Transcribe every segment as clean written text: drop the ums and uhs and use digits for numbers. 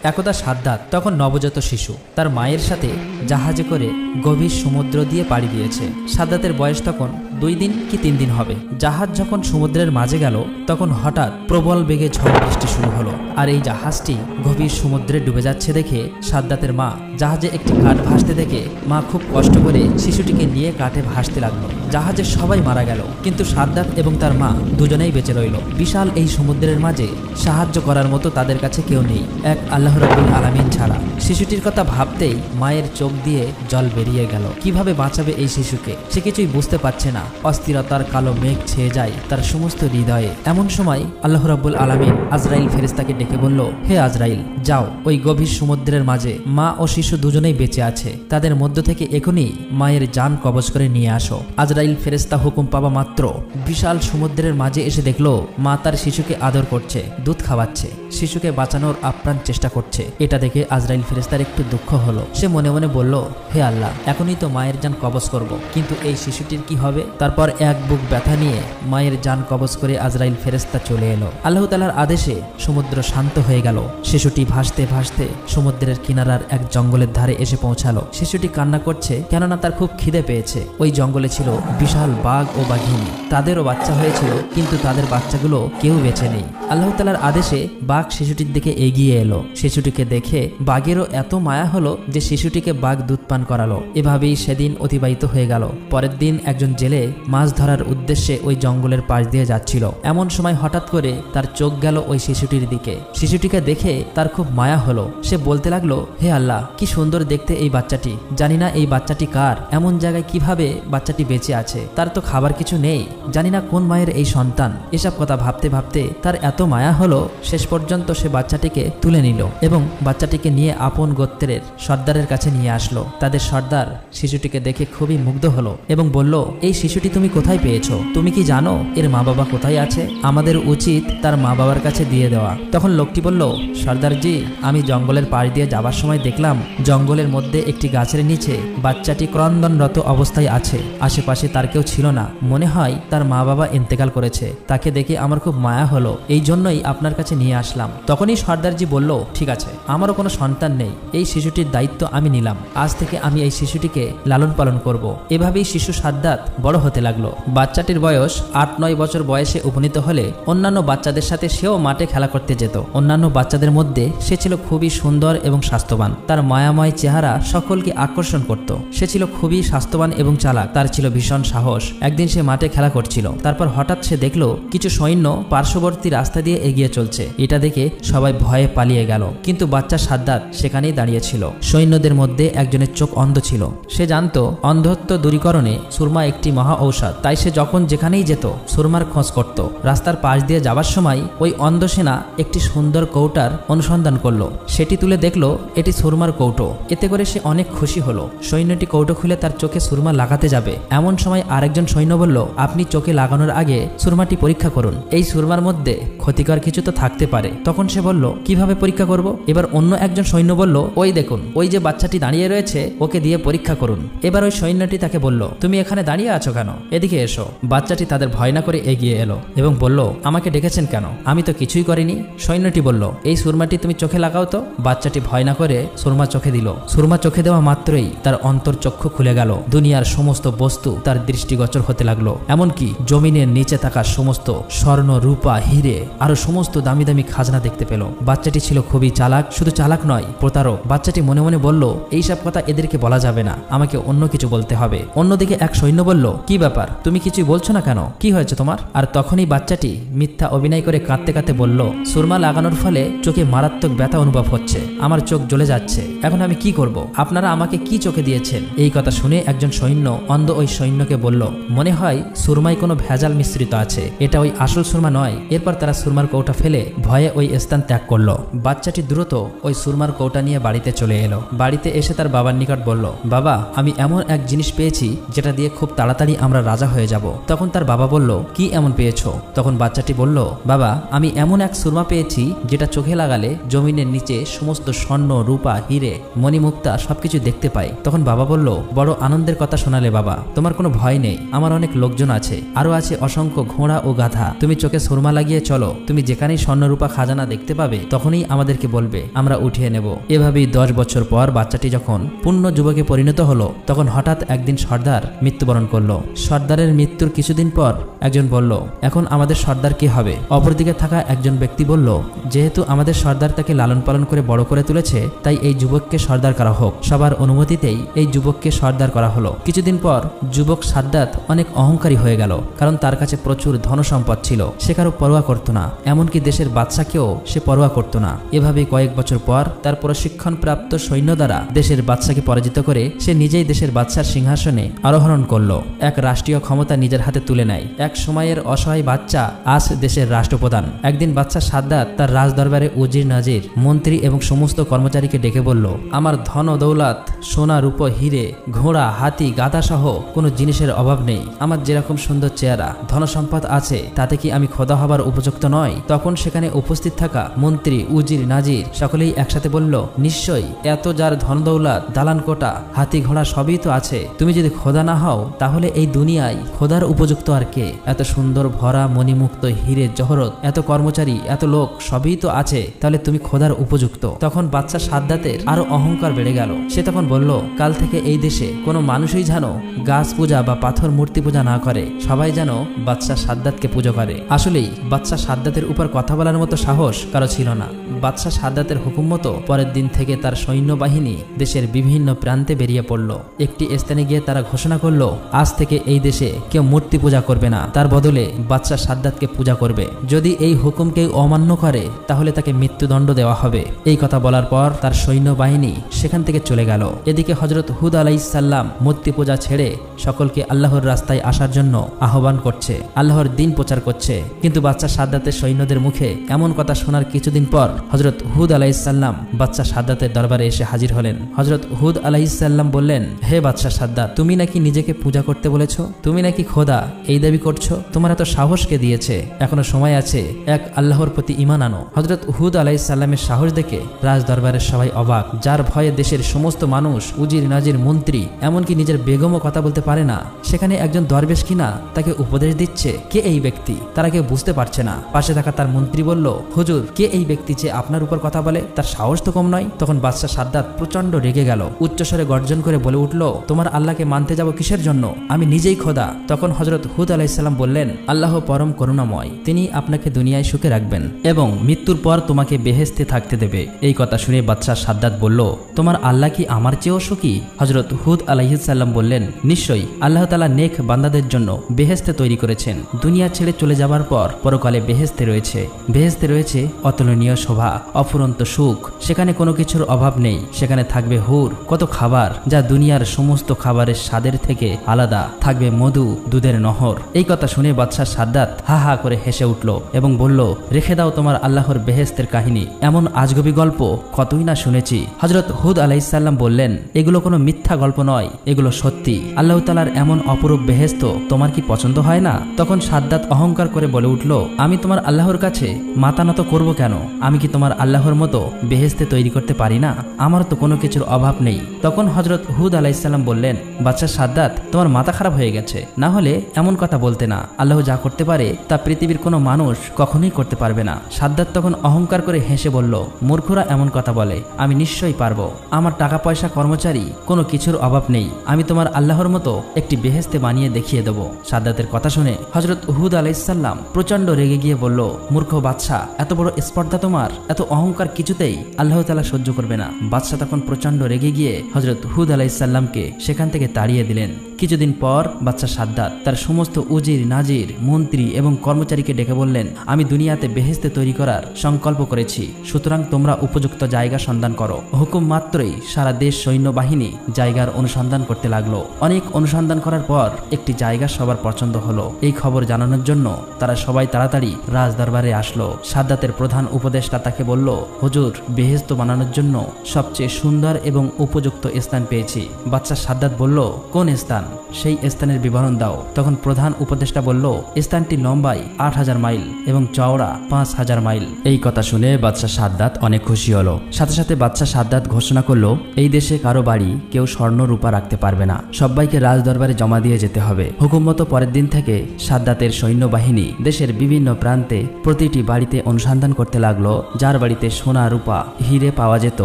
একদা সাদ্দাত তখন নবজাত শিশু, তার মায়ের সাথে জাহাজে করে গভীর সমুদ্র দিয়ে পাড়ি দিয়েছে। সাদ্দাতের বয়স তখন 2 দিন কি 3 দিন হবে। জাহাজ যখন সমুদ্রের মাঝে গেল তখন হঠাৎ প্রবল বেগে ঝড় বৃষ্টি শুরু হলো, আর এই জাহাজটি গভীর সমুদ্রে ডুবে যাচ্ছে দেখে সাদ্দাতের মা জাহাজে একটি কাঠ ভাসতে দেখে মা খুব কষ্ট করে শিশুটিকে নিয়ে কাঠে ভাসতে লাগলো। জাহাজে সবাই মারা গেল, কিন্তু সাদ্দাত এবং তার মা দুজনেই বেঁচে রইল। বিশাল এই সমুদ্রের মাঝে সাহায্য করার মতো তাদের কাছে কেউ নেই, এক আল্লাহ রাব্বুল আলামিন ছাড়া। শিশুটির কথা ভাবতেই মায়ের চোখ দিয়ে জল বেরিয়ে গেল। কিভাবে বাঁচাবে এই শিশুকে সে কিছুই বুঝতে পারছে না। অস্থিরতার কালো মেঘ ছেয়ে যায় তার সমস্ত হৃদয়ে। এমন সময় আল্লাহ রাব্বুল আলামিন আজরাইল ফেরেশতাকে ডেকে বলল, হে আজরাইল, যাও ওই গভীর সমুদ্রের মাঝে মা ও শিশু দুজনেই বেঁচে আছে, তাদের মধ্য থেকে এখনই মায়ের জান কবজ করে নিয়ে আসো। আজরাইল ফেরেশতা হুকুম পাওয়া মাত্র বিশাল সমুদ্রের মাঝে এসে দেখলো মা তার শিশুকে আদর করছে, দুধ খাওয়াচ্ছে, শিশুকে বাঁচানোর আপ্রাণ চেষ্টা করছে। এটা দেখে আজরাইল ফেরেশতার একটু দুঃখ হলো। সে মনে মনে বলল, হে আল্লাহ, এখনই তো মায়ের জান কবজ করব, কিন্তু এই শিশুটির কি হবে? তারপর এক বুক ব্যথা নিয়ে মায়ের জান কবজ করে আজরাইল ফেরেশতা চলে এলো। আল্লাহ তাআলার আদেশে সমুদ্র শান্ত হয়ে গেল। শিশুটি ভাসতে ভাসতে সমুদ্রের কিনারার এক জঙ্গলের ধারে এসে পৌঁছালো। শিশুটি কান্না করছে, কেননা তার খুব খিদে পেয়েছে। ওই জঙ্গলে ছিল বিশাল বাঘ ও বাঘিনী, তাদেরও বাচ্চা হয়েছিল, কিন্তু তাদের বাচ্চাগুলো কেউ বেঁচে নেই। আল্লাহ তাআলার আদেশে বাঘ শিশুটির দিকে এগিয়ে এলো। শিশুটিকে দেখে বাঘেরও এত মায়া হলো যে শিশুটিকে বাঘ দুধ পান করালো। এভাবেই সেদিন অতিবাহিত হয়ে গেল। পরের দিন একজন জেলে মাছ ধরার উদ্দেশ্যে ওই জঙ্গলের পাশ দিয়ে যাচ্ছিল। এমন সময় হঠাৎ করে তার চোখ গেল ওই শিশুটির দিকে। শিশুটিকে দেখে তার খুব মায়া হলো। সে বলতে লাগলো, হে আল্লাহ, কি সুন্দর দেখতে এই বাচ্চাটি, জানি না এই বাচ্চাটি কার, এমন জায়গায় কিভাবে বাচ্চাটি বেঁচে আছে, তার তো খাবার কিছু নেই, জানি না কোন মায়ের এই সন্তান। এসব কথা ভাবতে ভাবতে তার এত মায়া হলো, শেষ পর্যন্ত সে বাচ্চাটিকে তুলে নিল এবং বাচ্চাটিকে নিয়ে আপন গোত্রের সর্দারের কাছে নিয়ে আসলো। তাদের সর্দার শিশুটিকে দেখে খুবই মুগ্ধ হলো এবং বলল, এই শিশুটি তুমি কোথায় পেয়েছো? তুমি কি জানো এর মা বাবা কোথায় আছে? আমাদের উচিত তার মা বাবার কাছে দিয়ে দেওয়া। তখন লোকটি বলল, সর্দারজি, আমি জঙ্গলের পাশ দিয়ে যাবার সময় দেখলাম জঙ্গলের মধ্যে একটি গাছের নিচে বাচ্চাটি ক্রন্দনরত অবস্থায় আছে। আশেপাশে তার কেউ ছিল না, মনে হয় তার মা বাবা ইন্তেকাল করেছে। তাকে দেখে আমার খুব মায়া হলো, এই জন্যই আপনার কাছে নিয়ে আসলাম। তখনই সর্দারজি বলল, ঠিক আছে, আমারও কোনো সন্তান নেই, এই শিশুটির দায়িত্ব আমি নিলাম। আজ থেকে আমি এই শিশুটিকে লালন পালন করব। এভাবেই শিশু সাদ্দাত বড় হতে লাগলো। বাচ্চাটির বয়স 8-9 বছর বয়সে উপনীত হলে অন্যান্য বাচ্চাদের সাথে সেও মাঠে খেলা করতে যেত। অন্যান্য বাচ্চাদের মধ্যে সে ছিল খুবই সুন্দর এবং স্বাস্থ্যবান। তার মায়াময় চেহারা সকলকে আকর্ষণ করত। সে ছিল খুবই স্বাস্থ্যবান এবং চালাক। তার ছিল ভীষণ সাহস। একদিন সে মাঠে খেলা করছিল, তারপর হঠাৎ সে দেখলো কিছু সৈন্য পার্শ্ববর্তী রাস্তা দিয়ে এগিয়ে চলছে। এটা দেখে সবাই ভয়ে পালিয়ে গেল, কিন্তু বাচ্চা সাদ্দাত সেখানেই দাঁড়িয়ে ছিল। সৈন্যদের মধ্যে একজনের চোখ অন্ধ ছিল। সে জানতো অন্ধত্ব দূরীকরণে সুরমা একটি মহা ঔষধ, তাই সে যখন যেখানেই যেত সুরমার খোঁজ করত। রাস্তার পাশ দিয়ে যাবার সময় ওই অন্ধ সেনা একটি সুন্দর কৌটার অনুসন্ধান করলো। সেটি তুলে দেখলো এটি সুরমার কৌটো। এতে করে সে অনেক খুশি হলো। সৈন্যটি কৌটো খুলে তার চোখে সুরমা লাগাতে যাবে, এমন সময় আরেকজন সৈন্য বলল, আপনি চোখে লাগানোর আগে সুরমাটি পরীক্ষা করুন, এই সুরমার মধ্যে ক্ষতিকর কিছু তো থাকতে পারে। তখন সে বলল, কিভাবে পরীক্ষা করব? এবার অন্য একজন সৈন্য বলল, ওই দেখুন, ওই যে বাচ্চাটি দাঁড়িয়ে রয়েছে, ওকে দিয়ে পরীক্ষা করুন। এবার ওই সৈন্যটি তাকে বলল, তুমি এখানে দাঁড়িয়ে আছো কেন? এদিকে এসো। বাচ্চাটি তাদের ভয় না করে এগিয়ে এলো এবং বলল, আমাকে ডেকেছেন কেন? আমি তো কিছুই করিনি। সৈন্যটি বলল, এই সুরমাটি তুমি চোখে লাগাও তো। বাচ্চাটি ভয় না করে সুরমা চোখে দিল। সুরমা চোখে দেওয়া মাত্রই তার অন্তর্চক্ষু খুলে গেল। দুনিয়ার সমস্ত বস্তু তার দৃষ্টিগোচর হতে লাগলো, এমনকি জমিনের নিচে থাকা সমস্ত স্বর্ণ, রূপা, হিরে আরো সমস্ত দামি দামি খাজনা দেখতে পেল। বাচ্চাটি ছিল খুবই চালাক, শুধু চালাক নয়, প্রতারক। বাচ্চাটি মনে মনে বলল, এইসব কথা এদেরকে বলা যাবে না, আমাকে অন্য কিছু বলতে হবে। অন্যদিকে এক সৈন্য বলল, কি ব্যাপার, তুমি কিছুই বলছো না কেন? কি হয়েছে তোমার? আর তখনই বাচ্চাটি মিথ্যা অভিনয় করে কাঁদতে কাঁদতে বলল, সুরমা লাগানোর ফলে চোখে মারাত্মক ব্যথা অনুভব হচ্ছে, আমার চোখ জ্বলে যাচ্ছে, এখন আমি কি করব? আপনারা আমাকে কি চোখে দিয়েছেন? এই কথা শুনে একজন সৈন্য অন্ধ ওই সৈন্যকে বলল, মনে হয় সুরমায় কোনো ভেজাল মিশ্রিত আছে, এটা ওই আসল সুরমা নয়। এরপর তারা সুরমার কৌটা ফেলে ভয়ে ওই স্থান ত্যাগ করলো। বাচ্চাটি দ্রুত ওই সুরমার কৌটা নিয়ে বাড়িতে চলে এলো। বাড়িতে এসে তার বাবার নিকট বলল, বাবা, আমি এমন এক জিনিস পেয়েছি যেটা দিয়ে খুব তাড়াতাড়ি আমরা রাজা হয়ে যাব। তখন তার বাবা বলল, কি এমন পেয়েছো? তখন বাচ্চাটি বলল, বাবা, আমি এমন এক সুরমা পেয়েছি যেটা চোখে লাগালে জমিনের নিচে সমস্ত স্বর্ণ, রূপা, হিরে, মণিমুক্তা সবকিছু দেখতে পাই। তখন বাবা বলল, বড় আনন্দের কথা শোনালে বাবা, তোমার কোনো ভয় নেই, আমার অনেক লোকজন আছে, আরো আছে অসংখ্য ঘোড়া ও গাধা। তুমি চোখে সুরমা লাগিয়ে চলো, তুমি যেখানেই স্বর্ণ, রূপা, খাজানা দেখতে পাবে তখনই আমাদেরকে বলবে, আমরা উঠিয়ে নেব। এভাবেই 10 বছর পর বাচ্চাটি যখন পূর্ণ যুবকে পরিণত হলো, তখন হঠাৎ একদিন সর্দার মৃত্যুবরণ করলো। সর্দারের মৃত্যুর কিছুদিন পর একজন বলল, এখন আমাদের সর্দার কি হবে? অপরদিকে থাকা একজন ব্যক্তি বলল, যেহেতু আমাদের সর্দার তাকে লালন পালন করে বড় করে তুলেছে, তাই এই যুবককে সর্দার করা হোক। সবার অনুমতিতেই এই যুবককে সর্দার করা হলো। কিছুদিন পর যুবক সাদ্দাত অনেক অহংকারী হয়ে গেল, কারণ তার কাছে প্রচুর ধনসম্পদ ছিল। সে কারো পরোয়া করত না, এমনকি দেশের বাদশাকেও সে পরোয়া করত না। এভাবে কয়েক বছর পর তার প্রশিক্ষণপ্রাপ্ত সৈন্য দ্বারা দেশের বাদশাকে পরাজিত করে সে নিজেই দেশের বাদশার সিংহাসনে আরোহণ করল। এক রাষ্ট্রীয় ক্ষমতা নিজের হাতে তুলে নেয়। এক সময়ের অসহায় বাচ্চা আজ দেশের রাষ্ট্রপ্রধান। একদিন বাদশা সাদ্দাত তার রাজদরবারে উজির নাজির, মন্ত্রী এবং সমস্ত কর্মচারীকে ডেকে বলল, আমার ধন ও দৌলত, সোনা রূপ হিরে, ঘোড়া, হাতি, গাধা সহ কোনো জিনিসের অভাব নেই। আমার যেরকম সুন্দর চেহারা, ধনসম্পদ আছে, তাতে কি আমি খোদা হবার উপযুক্ত নয়? তখন সেখানে উপস্থিত থাকা মন্ত্রী, উজির, নাজির সকলেই একসাথে বলল, নিশ্চয়ই, এত যার ধন দৌলত, দালান কোটা, হাতি ঘোড়া সবই তো আছে। তুমি যদি খোদা না হও, তাহলে এই দুনিয়ায় খোদার উপযুক্ত আর কে? এত সুন্দর ভরা মণিমুক্ত হিরে জহরত, এত কর্মচারী, এত লোক সবই তো আছে, তাহলে তুমি খোদার উপযুক্ত। তখন বাচ্চা সাদ্দাতের আরো অহংকার বেড়ে গেল। সে তখন বলল, কাল থেকে এই দেশে কোনো মানুষই যেন গাছ পূজা বা পাথর মূর্তি পূজা না করে, সবাই যেন বাচ্চা সাদ্দাতকে পুজো করে। আসলেই বাচ্চা সাদ্দাতের উপর কথা বলার মতো সাহস কারো ছিল না। বাদশা সাদ্দাতের হুকুম মতো পরের দিন থেকে তার সৈন্যবাহিনী দেশের বিভিন্ন প্রান্তে বেরিয়ে পড়ল। একটি স্থানে গিয়ে তারা ঘোষণা করল, আজ থেকে এই দেশে কেউ মূর্তি পূজা করবে না, তার বদলে বাদশা সাদ্দাতকে পূজা করবে। যদি এই হুকুম কেউ অমান্য করে, তাহলে তাকে মৃত্যুদণ্ড দেওয়া হবে। এই কথা বলার পর তার সৈন্যবাহিনী সেখান থেকে চলে গেল। এদিকে হযরত হুদ আলাইহিসসালাম মূর্তি পূজা ছেড়ে সকলকে আল্লাহর রাস্তায় আসার জন্য আহ্বান করছে, আল্লাহর দ্বীন প্রচার করছে। কিন্তু বাদশা সাদ্দাতের সৈন্যদের মুখে এমন কথা শোনার কিছুদিন পর হযরত হুদ আলাইহিসসালাম বাদশা সাদ্দাতের দরবারে এসে হাজির হলেন। হযরত হুদ আলাইহিসসালাম বললেন, হে বাদশা সাদ্দাত, তুমি নাকি নিজেকে পূজা করতে বলেছো? তুমি নাকি খোদা এই দাবি করছো? তোমার এত সাহস কে দিয়েছে? এখনো সময় আছে, এক আল্লাহর প্রতি ঈমান আনো। হযরত হুদ আলাইহিসসালামের সাহস দেখে রাজ দরবারের সবাই অবাক। যার ভয়ে দেশের সমস্ত মানুষ, উজির, নাজির, মন্ত্রী, এমনকি নিজের বেগমও কথা বলতে পারে না, সেখানে একজন দরবেশ কিনা তাকে উপদেশ দিচ্ছে। কে এই ব্যক্তি? তারা কেউ বুঝতে পারছে না। পাশে থাকা তার মন্ত্রী বলল, হুজুর, কে এই ব্যক্তি যে আপনার উপর কথা বলে? তার সাহস তো কম নয়। তখন বাদশা সাদ্দাত প্রচন্ড রেগে গেল। উচ্চস্বরে গর্জন করে বলে উঠল, তোমার আল্লাহকে মানতে যাব কিসের জন্য? আমি নিজেই খোদা। তখন হযরত হুদ আলাইহিসসালাম বললেন, আল্লাহ পরম করুণাময়, তিনি আপনাকে দুনিয়ায় সুখে রাখবেন এবং মৃত্যুর পর তোমাকে বেহেশতে থাকতে দেবে। এই কথা শুনে বাদশা সাদ্দাত বলল, তোমার আল্লাহ কি আমার চেয়েও সুখী? হযরত হুদ আলাইহিসসালাম বললেন, নিশ্চয়ই, আল্লাহ তাআলা নেক বান্দাদের জন্য বেহেশতে তৈরি করেছেন। দুনিয়া ছেড়ে চলে যাবার পর পরকালে বেহেশতে রয়েছে। বেহেশতে রয়েছে অতুলনীয় শোভা, অফুরন্ত সুখ। সেখানে কোনো কিছুর অভাব নেই। সেখানে থাকবে হুর, কত খাবার যা দুনিয়ার সমস্ত খাবারের স্বাদের থেকে আলাদা। থাকবে মধু, দুধের নহর। এই কথা শুনে বাদশা সাদ্দাত হা হা করে হেসে উঠল এবং বলল, রেখে দাও তোমার আল্লাহর বেহেশতের কাহিনী। এমন আজগবি গল্প কতই না শুনেছি। হযরত হুদ আলাইহিসসালাম বললেন, এগুলো কোনো মিথ্যা গল্প নয়, এগুলো সত্যি। আল্লাহ তাআলার এমন অপরূপ বেহেশত তোমার কি পছন্দ হয় না? তখন সাদ্দাত অহংকার করে বলে উঠল, আমি তোমার আল্লাহর কাছে মাথা নত করব কেন? আমি কি তোমার আল্লাহর মতো বেহেশতে তৈরি করতে পারি না? আমার তো কোনো কিছুর অভাব নেই। তখন হযরত হুদ আলাইহিসসালাম বললেন, বাদশা সাদ্দাত, তোমার মাথা খারাপ হয়ে গেছে, না হলে এমন কথা বলতে না। আল্লাহ যা করতে পারে তা পৃথিবীর কোনো মানুষ কখনোই করতে পারবে না। সাদ্দাত তখন অহংকার করে হেসে বলল, মূর্খরা এমন কথা বলে, আমি নিশ্চয়ই পারবো। আমার টাকা পয়সা, কর্মচারী, কোনো কিছুর অভাব নেই। আমি তোমার আল্লাহর মতো একটি বেহেশতে বানিয়ে দেখিয়ে দেব। সাদ্দাতের কথা শুনে হযরত হুদ আলাইহিসসালাম প্রচন্ড রেগে গিয়ে বলল, মূর্খ বাদশা, এত বড় স্পর্ধা তোমার, এত অহংকার কিছুতেই আল্লাহ তাআলা সহ্য করবে না। বাদশা তখন প্রচন্ড রেগে গিয়ে হযরত হুদ আলাইহিসসালামকে সেখান থেকে তাড়িয়ে দিলেন। কিছুদিন পর বাদশা সাদ্দাত তার সমস্ত উজির, নাজির, মন্ত্রী এবং কর্মচারীকে ডেকে বললেন, আমি দুনিয়াতে বেহেশতে তৈরি করার সংকল্প করেছি, সুতরাং তোমরা উপযুক্ত জায়গা সন্ধান করো। হুকুম মাত্রই সারা দেশ সৈন্যবাহিনী জায়গার অনুসন্ধান করতে লাগলো। অনেক অনুসন্ধান করার পর একটি জায়গা সবার পছন্দ হলো। এই খবর জানানোর জন্য তারা সবাই তাড়াতাড়ি রাজ দরবারে আসলো। সাদ্দাতের প্রধান উপদেষ্টা তাকে বলল, হুজুর, বেহেশত বানানোর জন্য সবচেয়ে সুন্দর এবং উপযুক্ত স্থান পেয়েছি। বাদশা সাদ্দাত বলল, কোন স্থান? সেই স্থানের বিবরণ দাও। তখন প্রধান উপদেষ্টা বলল, স্থানটি লম্বায় 8000 মাইল এবং চওড়া 5000 মাইল। এই কথা শুনে বাদশা সাদ্দাত অনেক খুশি হলো। সাথে সাথে বাদশা সাদ্দাত ঘোষণা করলো, এই দেশে কারো বাড়ি কেউ স্বর্ণ রূপা রাখতে পারবে না, সবাইকে রাজ দরবারে জমা দিয়ে যেতে হবে। হুকুম মতো পরের দিন থেকে সাদ্দাতের সৈন্যবাহিনী দেশের বিভিন্ন প্রান্তে প্রতিটি বাড়িতে অনুসন্ধান করতে লাগলো, যার বাড়িতে বাড়িতে সোনা রূপা হিরে পাওয়া যেত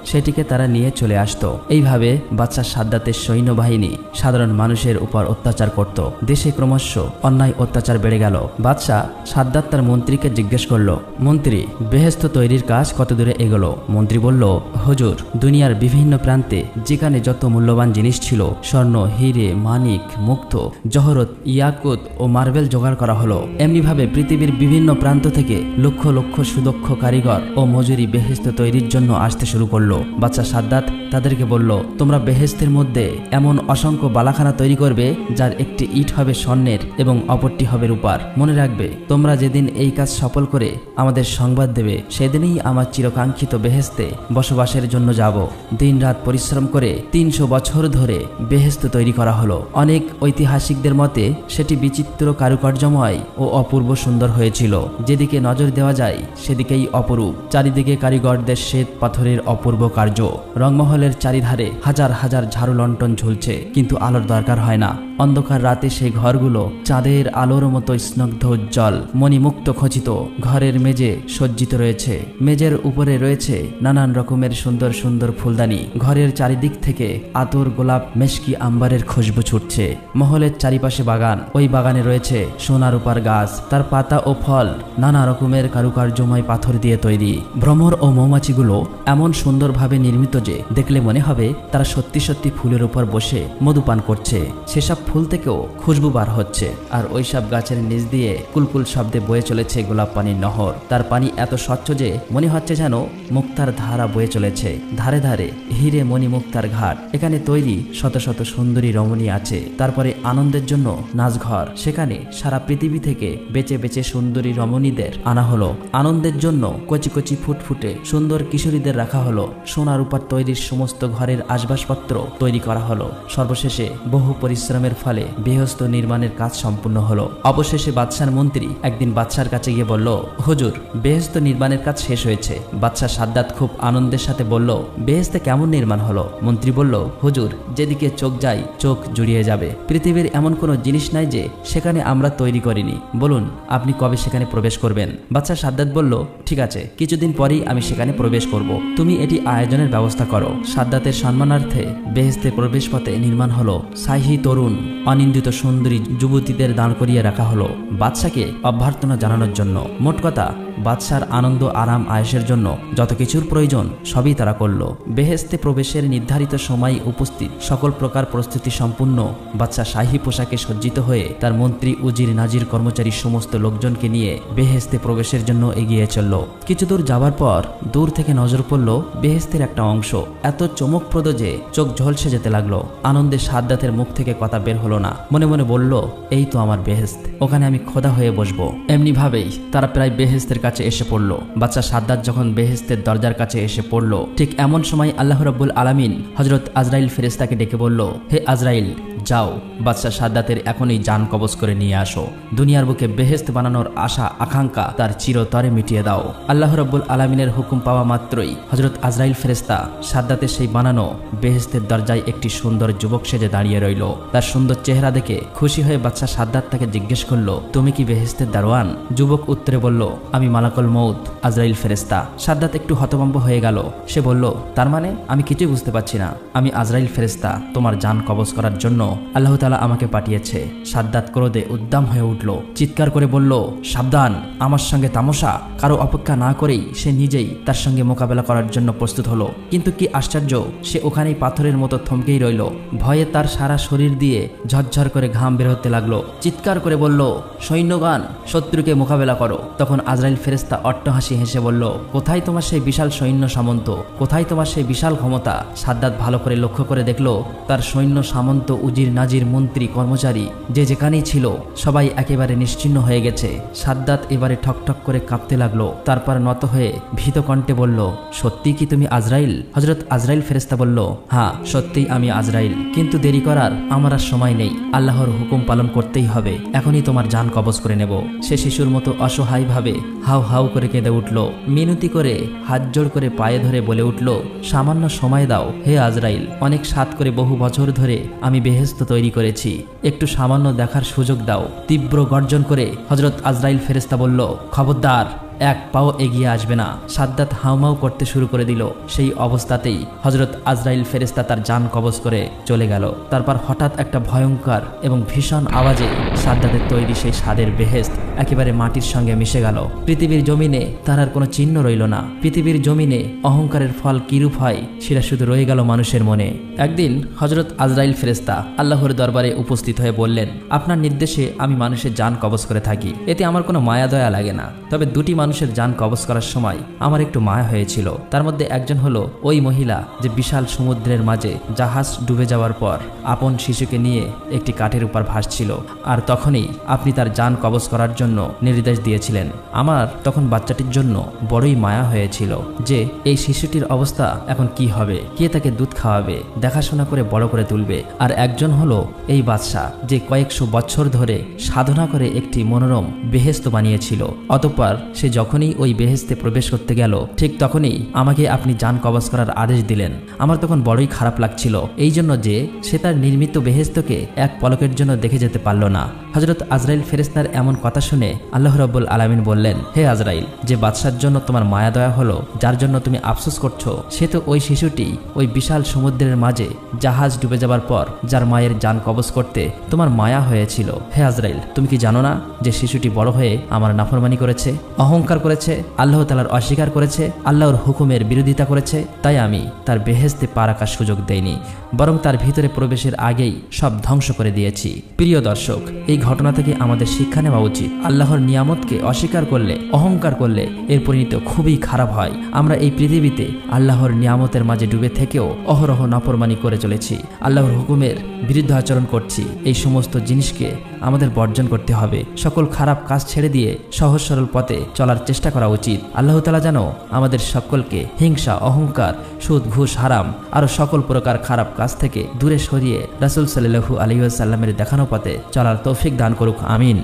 সেটিকে তারা নিয়ে চলে আসতো। এইভাবে বাদশাহ সাদ্দাতের সৈন্যবাহিনী সাধারণ মানুষের উপর অত্যাচার করত। দেশে ক্রমশ অন্যায় অত্যাচার বেড়ে গেল। বাদশাহ সাদ্দাত তার মন্ত্রীকে জিজ্ঞেস করল, মন্ত্রী, বেহেশত তৈরির কাজ কত দূরে এগোলো? মন্ত্রী বলল, হুজুর, দুনিয়ার বিভিন্ন প্রান্তে যেখানে যত মূল্যবান জিনিস ছিল, স্বর্ণ, হিরে, মানিক, মুক্ত, জহরত, ইয়াকুত ও মার্বেল জোগাড় করা হলো। এমনিভাবে পৃথিবীর বিভিন্ন প্রান্ত থেকে লক্ষ লক্ষ সুদক্ষ কারিগর ও মজুরি বেহেশত তৈরির জন্য আসতে শুরু করলো। বাদশাহ সাদ্দাত তাদেরকে বলল, তোমরা বেহেশতের মধ্যে এমন অসংখ্য বালাখানা তৈরি করবে যার একটি ইট হবে স্বর্ণের এবং অপরটি হবে রূপার। মনে রাখবে, তোমরা যেদিন এই কাজ সফল করে আমাদের সংবাদ দেবে সেদিনই আমার চিরকাঙ্ক্ষিত বেহেশতে বসবাসের জন্য যাব। দিন রাত পরিশ্রম করে 300 বছর ধরে বেহেশত তৈরি করা হলো। অনেক ঐতিহাসিকদের মতে সেটি বিচিত্র কারুকার্যময় ও অপূর্ব সুন্দর হয়েছিল। যেদিকে নজর দেওয়া যায় সেদিকেই অপরূপ। চারিদিকে কারিগরদের শ্বেত পাথরের অপূর্ব কার্য। রংমহলের চারিধারে হাজার হাজার ঝাড়ু লণ্ঠন ঝুলছে, কিন্তু আলোর দরকার হয় না। অন্ধকার রাতে সেই ঘরগুলো চাঁদের আলোর মতো স্নিগ্ধ উজ্জ্বল, মণিমুক্ত খচিত। ঘরের মেঝে সজ্জিত রয়েছে, মেঝের উপরে রয়েছে নানান রকমের সুন্দর সুন্দর ফুলদানি। ঘরের চারিদিক থেকে আতর, গোলাপ, মেশকি, আম্বারের খুশবু ছুটছে। মহলের চারিপাশে বাগান, ওই বাগানে রয়েছে সোনা রূপার গাছ, তার পাতা ও ফল নানা রকমের কারুকার্যময় পাথর দিয়ে তৈরি। ভ্রমর ও মৌমাছিগুলো এমন সুন্দরভাবে নির্মিত যে দেখলে মনে হবে তারা সত্যি সত্যি ফুলের উপর বসে মধুপান করছে। সেসব ফুল থেকেও খুশবু বার হচ্ছে, আর ওইসব গাছের নিচ দিয়ে কুলকুল শব্দে বয়ে চলেছে গোলাপ পানির নহর। তার পানি এত স্বচ্ছ যে মনে হচ্ছে যেন মুক্তার ধারা বয়ে চলেছে। ধারে ধারে হিরে মণি মুক্তার ঘাট। এখানে তৈরি শত শত সুন্দরী রমণী আছে। তারপরে আনন্দের জন্য নাচঘর, সেখানে সারা পৃথিবী থেকে বেঁচে বেঁচে সুন্দরী রমণীদের আনা হলো। আনন্দের জন্য কচি কচি ফুটফুটে সুন্দর কিশোরীদের রাখা হলো। সোনা রূপার তৈরির সমস্ত ঘরের আসবাবপত্র তৈরি করা হলো। সর্বশেষে বহু পরিশ্রমের ফলে বেহেশত নির্মাণের কাজ সম্পূর্ণ হলো। অবশেষে বাদশার মন্ত্রী একদিন বাদশার কাছে গিয়ে বলল, হুজুর, বেহেশত নির্মাণের কাজ শেষ হয়েছে। বাদশাহ সাদ্দাত খুব আনন্দের সাথে বলল, বেহেশতে কেমন নির্মাণ হলো? মন্ত্রী বলল, হুজুর, যেদিকে চোখ যায় চোখ জুড়িয়ে যাবে। পৃথিবীর এমন কোনো জিনিস নাই যে সেখানে আমরা তৈরি করিনি। বলুন, আপনি কবে সেখানে প্রবেশ করবেন? বাদশাহ সাদ্দাত বলল, ঠিক আছে, কিছুদিন পরেই আমি সেখানে প্রবেশ করব। তুমি এটি আয়োজনের ব্যবস্থা করো। সাদ্দাতের সম্মানার্থে বেহেশতে প্রবেশ পথে নির্মাণ হলো। সাইহি তরুণ অনিন্দিত সুন্দরী যুবতীদের দাঁড় করিয়ে রাখা হলো বাদশাকে অভ্যর্থনা জানানোর জন্য। মোট কথা, বাদশার আনন্দ, আরাম, আয়েশের জন্য যত কিছুর প্রয়োজন সবই তারা করল। বেহেশতে প্রবেশের নির্ধারিত সময় উপস্থিত। সকল প্রকার প্রস্তুতি সম্পূর্ণ। বাদশা শাহী পোশাকে সজ্জিত হয়ে তার মন্ত্রী, উজির, নাজির, কর্মচারী সমস্ত লোকজনকে নিয়ে বেহেশতে প্রবেশের জন্য এগিয়ে চলল। কিছু দূর যাবার পর দূর থেকে নজর পড়ল বেহেশতের একটা অংশ এত চমকপ্রদ যে চোখ ঝলসে যেতে লাগলো। আনন্দে সাদ্দাতের মুখ থেকে কথা বের হলো না। মনে মনে বলল, এই তো আমার বেহেশত, ওখানে আমি খোদা হয়ে বসবো। এমনি ভাবেই তারা প্রায় বেহেশতের কাছে এসে পড়ল। বাদশা সাদ্দাত যখন বেহেশতের দরজার কাছে এসে পড়ল, ঠিক এমন সময় আল্লাহ রাব্বুল আলামিন হযরত আজরাইল ফেরেশতাকে ডেকে বলল, হে আজরাইল, যাও বাদশা সাদ্দাতের এখনই জান কবজ করে নিয়ে আসো। দুনিয়ার বুকে বেহেশত বানানোর আশা আকাঙ্ক্ষা তার চিরতরে মিটিয়ে দাও। আল্লাহ রাব্বুল আলামিনের হুকুম পাওয়া মাত্রই হযরত আজরাইল ফেরেশতা সাদ্দাতের সেই বানানো বেহেশতের দরজায় একটি সুন্দর যুবক সেজে দাঁড়িয়ে রইল। তার সুন্দর চেহারা দেখে খুশি হয়ে বাদশা সাদ্দাত তাকে জিজ্ঞেস করলো, তুমি কি বেহেশতের দারোয়ান? যুবক উত্তরে বলল, আমি মালাকুল মউত আজরাইল ফেরেশতা। সাদ্দাত একটু হতভম্ব হয়ে গেল। সে বলল, তার মানে? আমি কিছুই বুঝতে পারছি না। আমি আজরাইল ফেরেশতা, তোমার জান কবজ করার জন্য আল্লাহ তাআলা আমাকে পাঠিয়েছে। সাদ্দাত ক্রোধে উদ্দাম হয়ে উঠল, চিৎকার করে বলল, সাবধান, আমার সঙ্গে তামাশা। কারো অপেক্ষা না করেই সে নিজেই তার সঙ্গে মোকাবেলা করার জন্য প্রস্তুত হলো। কিন্তু কি আশ্চর্য, সে ওখানেই পাথরের মতো থমকেই রইল। ভয়ে তার সারা শরীর দিয়ে ঝরঝর করে ঘাম বের হতে লাগলো। চিৎকার করে বলল, সৈন্যগণ, শত্রুকে মোকাবেলা করো। তখন আজরাইল ফেরেশতা অট্টহাসি হেসে বলল, কোথায় তোমার সেই বিশাল সৈন্য সামন্ত? কোথায় তোমার সেই বিশাল ক্ষমতা? সাদ্দাত ভালো করে লক্ষ্য করে দেখল তার সৈন্য সামন্ত, উজির, নাজির, মন্ত্রী, কর্মচারী যে যেখানেই ছিল সবাই একেবারে নিশ্চিহ্ন হয়ে গেছে। সাদ্দাত এবারে ঠকঠক করে কাঁপতে লাগলো। তারপর নত হয়ে ভীত কণ্ঠে বলল, সত্যি কি তুমি আজরাইল? হযরত আজরাইল ফেরেশতা বলল, হ্যাঁ, সত্যিই আমি আজরাইল, কিন্তু দেরি করার আমার আর সময় নেই। আল্লাহর হুকুম পালন করতেই হবে। এখনই তোমার জান কবজ করে নেব। সে শিশুর মতো অসহায়ভাবে হাউ হাউ করে কেঁদে উঠল। মিনতি করে হাত জোড় করে পায়ে ধরে বলে উঠল, সামান্য সময় দাও হে আজরাইল। অনেক সাত করে বহু বছর ধরে আমি বেহেশত তৈরি করেছি, একটু সামান্য দেখার সুযোগ দাও। তীব্র গর্জন করে হযরত আজরাইল ফেরেশতা বলল, খবরদার, এক পাও এগিয়ে আসবে না। সাদ্দাত হাউমাউ করতে শুরু করে দিল। সেই অবস্থাতেই হযরত আজরাইল ফেরেশতা তার জান কবজ করে চলে গেল। তারপর হঠাৎ একটা ভয়ঙ্কর এবং ভীষণ আওয়াজে সাদ্দাতের তৈরি সেই স্বাদের বেহেশত একেবারে মাটির সঙ্গে মিশে গেল। পৃথিবীর জমিনে তার আর কোনো চিহ্ন রইল না। পৃথিবীর জমিনে অহংকারের ফল কিরূপ হয় সেটা শুধু রয়ে গেল মানুষের মনে। একদিন হযরত আজরাইল ফেরেশতা আল্লাহর দরবারে উপস্থিত হয়ে বললেন, আপনার নির্দেশে আমি মানুষের জান কবজ করে থাকি, এতে আমার কোনো মায়া দয়া লাগে না। তবে দুটি মানুষের জান কবজ করার সময় আমার একটু মায়া হয়েছিল। তার মধ্যে একজন হলো ওই মহিলা যে বিশাল সমুদ্রের মাঝে জাহাজ ডুবে যাওয়ার পর আপন শিশুকে নিয়ে একটি কাঠের উপর ভাসছিল, আর তখনই আপনি তার জান কবজ করার জন্য নির্দেশ দিয়েছিলেন। আমার তখন বাচ্চাটির জন্য বড়ই মায়া হয়েছিল যে এই শিশুটির অবস্থা এখন কি হবে, কে তাকে দুধ খাওয়াবে, দেখাশোনা করে বড় করে তুলবে। আর একজন হলো এই বাদশা যে কয়েকশো বছর ধরে সাধনা করে একটি মনোরম বেহেশত বানিয়েছিল। অতঃপর সে যখনই ওই বেহেশতে প্রবেশ করতে গেল ঠিক তখনই আমাকে আপনি জান কবজ করার আদেশ দিলেন। আমার তখন বড়ই খারাপ লাগছিল, এই জন্য যে সে তার নির্মিত বেহেশতকে এক পলকের জন্য দেখে যেতে পারল না। হযরত আজরাইল ফেরেশতার এমন কথা শুনে আল্লাহ রাব্বুল আলামিন বললেন, হে আজরাইল, যে বাদশার জন্য তোমার মায়া দয়া হলো, যার জন্য তুমি আফসোস করছো, সে তো ওই শিশুটি ওই বিশাল সমুদ্রের মাঝে জাহাজ ডুবে যাবার পর যার মায়ের জান কবজ করতে তোমার মায়া হয়েছিল। হে আজরাইল, তুমি কি জানো না যে শিশুটি বড় হয়ে আমার নাফরমানি করেছে, অহংকার করেছে, আল্লাহ তাআলার অস্বীকার করেছে, আল্লাহর হুকুমের বিরোধিতা করেছে। তাই আমি তার বেহেশতে পা রাখার সুযোগ দেইনি, বরং তার ভিতরে প্রবেশের আগেই সব ধ্বংস করে দিয়েছি। প্রিয় দর্শক, এই ঘটনা থেকে আমাদের শিক্ষা নেওয়া উচিত। আল্লাহর নিয়ামতকে অস্বীকার করলে, অহংকার করলে এর পরিণতি খুবই খারাপ হয়। আমরা এই পৃথিবীতে আল্লাহর নিয়ামতের মাঝে ডুবে থেকেও অহরহ নাফরমানি করে চলেছি, আল্লাহর হুকুমের বিরুদ্ধে আচরণ করছি। এই সমস্ত জিনিসকে আমাদের বর্জন করতে হবে। সকল খারাপ কাজ ছেড়ে দিয়ে সহজ সরল পথে চলার চেষ্টা করা উচিত। আল্লাহ তাআলা যেন আমাদের সকলকে হিংসা, অহংকার, সুদ, ঘুষ, হারাম আরো সকল প্রকার খারাপ কাজ থেকে দূরে সরিয়ে রাসূল সাল্লাল্লাহু আলাইহি ওয়াসাল্লামের দেখানো পথে চলার তৌফিক দান করুক। আমিন।